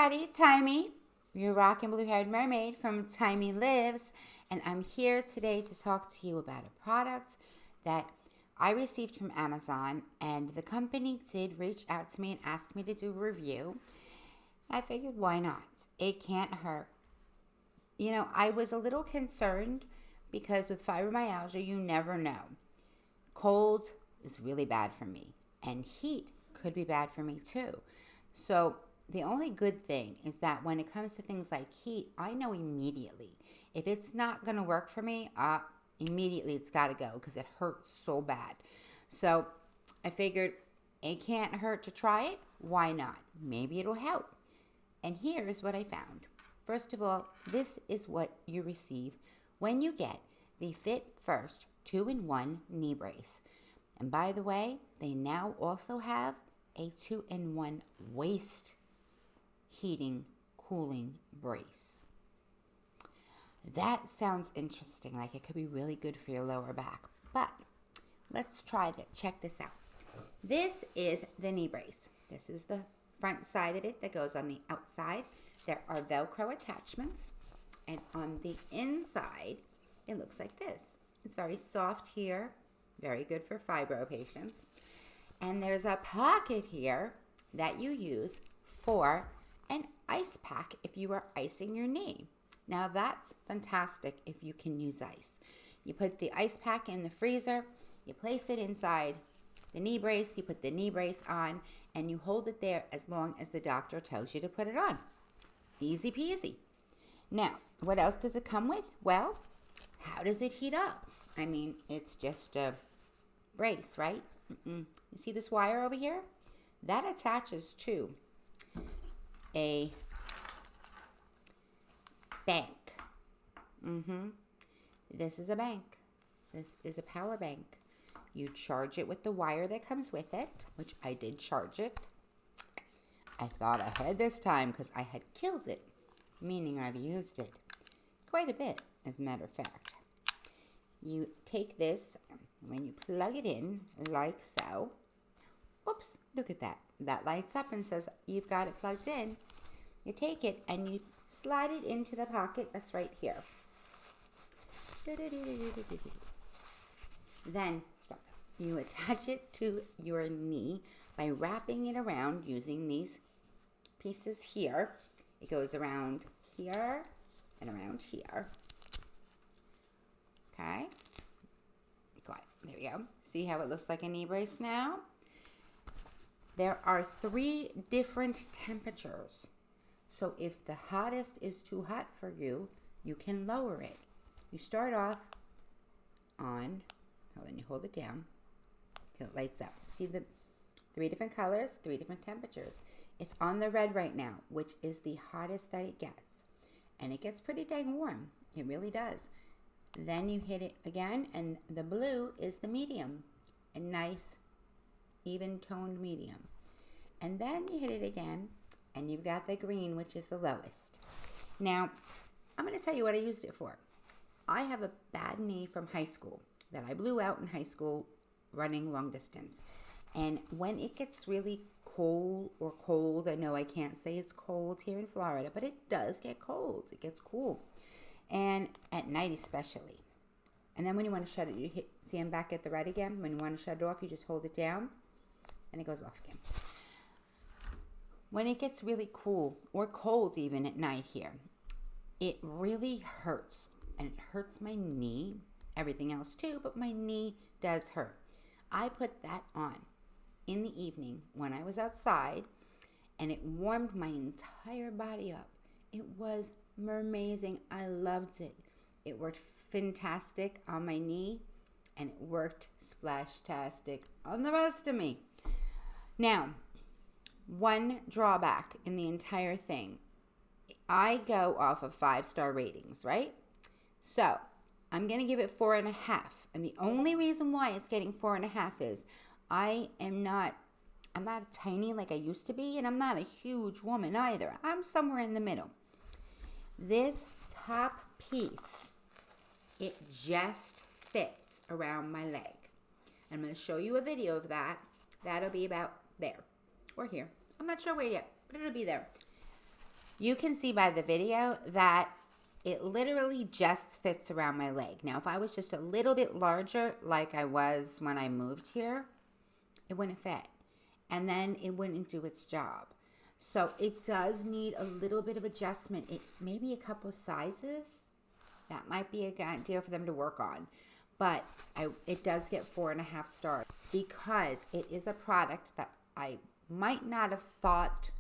everybody, Timey, your rock and blue-haired mermaid from Timey Lives, and I'm here today to talk to you about a product that I received from Amazon, and the company did reach out to me and ask me to do a review. I figured, why not? It can't hurt. You know, I was a little concerned because with fibromyalgia, you never know. Cold is really bad for me, and heat could be bad for me too. So the only good thing is that when it comes to things like heat, I know immediately. If it's not going to work for me, immediately it's got to go because it hurts so bad. So I figured it can't hurt to try it. Why not? Maybe it'll help. And here's what I found. First of all, this is what you receive when you get the FitFirst 2-in-1 knee brace. And by the way, they now also have a 2-in-1 waist heating, cooling brace. That sounds interesting, like it could be really good for your lower back. But let's try to check this out. This is the knee brace. This is the front side of it that goes on the outside. There are Velcro attachments, and on the inside, it looks like this. It's very soft here, very good for fibro patients. And there's a pocket here that you use for an ice pack if you are icing your knee. Now that's fantastic if you can use ice. You put the ice pack in the freezer, you place it inside the knee brace, you put the knee brace on, and you hold it there as long as the doctor tells you to put it on. Easy peasy. Now, what else does it come with? Well, how does it heat up? I mean, it's just a brace, right? You see this wire over here? That attaches to a bank. This is a bank. This is a power bank. You charge it with the wire that comes with it, which I did charge it. I thought ahead this time because I had killed it, meaning I've used it quite a bit, as a matter of fact. You take this, when you plug it in, like so. Oops, look at that. That lights up and says you've got it plugged in. You take it and you slide it into the pocket that's right here. Then you attach it to your knee by wrapping it around using these pieces here. It goes around here and around here. Okay. Got it. There we go. See how it looks like a knee brace now? There are 3 different temperatures. So if the hottest is too hot for you, you can lower it. You start off on, then you hold it down till it lights up. See the 3 different colors, 3 different temperatures. It's on the red right now, which is the hottest that it gets. And it gets pretty dang warm. It really does. Then you hit it again, and the blue is the medium. A nice, even-toned medium. And then you hit it again, and you've got the green, which is the lowest. Now, I'm going to tell you what I used it for. I have a bad knee from high school that I blew out in high school running long distance. And when it gets really cold, I know I can't say it's cold here in Florida, but it does get cold. It gets cool. And at night especially. And then when you want to shut it, see I'm back at the red again. When you want to shut it off, you just hold it down and it goes off again. When it gets really cool or cold even at night here, it really hurts. And it hurts my knee, everything else too, but my knee does hurt. I put that on in the evening when I was outside, and it warmed my entire body up. It was amazing. I loved it. It worked fantastic on my knee, and it worked splash-tastic on the rest of me. Now, one drawback in the entire thing. I go off of 5-star ratings, right? So, I'm going to give it 4.5. And the only reason why it's getting 4.5 is I'm not tiny like I used to be, and I'm not a huge woman either. I'm somewhere in the middle. This top piece, it just fits around my leg. I'm going to show you a video of that. That'll be about there or here. I'm not sure where yet, but it'll be there. You can see by the video that it literally just fits around my leg. Now, if I was just a little bit larger, like I was when I moved here, it wouldn't fit. And then it wouldn't do its job. So it does need a little bit of adjustment. It maybe a couple sizes. That might be a good idea for them to work on. But it does get 4.5 stars because it is a product that I might not have thought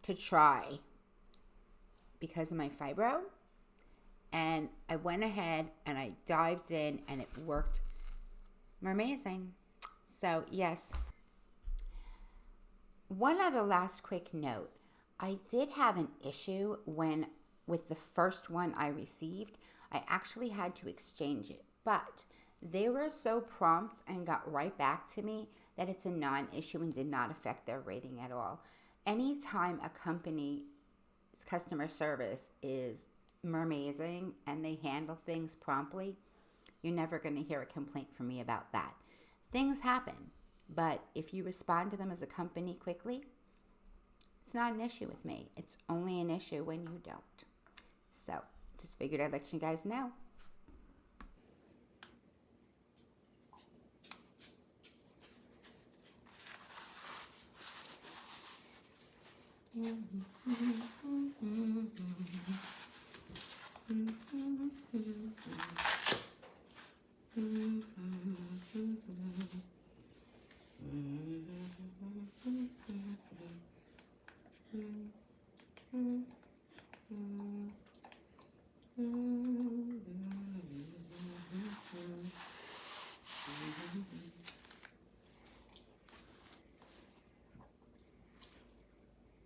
to try because of my fibro. And I went ahead and I dived in and it worked amazing. So yes. One other last quick note. I did have an issue with the first one I received. I actually had to exchange it, but they were so prompt and got right back to me that it's a non-issue and did not affect their rating at all. Anytime a company's customer service is amazing and they handle things promptly, you're never going to hear a complaint from me about that. Things happen, but if you respond to them as a company quickly, it's not an issue with me. It's only an issue when you don't. So, just figured I'd let you guys know.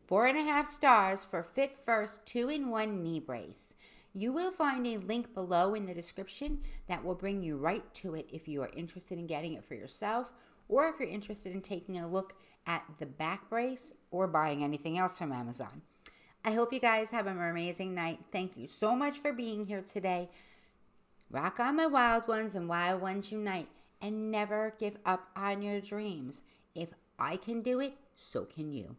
Four and a half stars for FitFirst 2-in-1 knee brace. You will find a link below in the description that will bring you right to it if you are interested in getting it for yourself or if you're interested in taking a look at the back brace or buying anything else from Amazon. I hope you guys have an amazing night. Thank you so much for being here today. Rock on, my wild ones, and wild ones unite. And never give up on your dreams. If I can do it, so can you.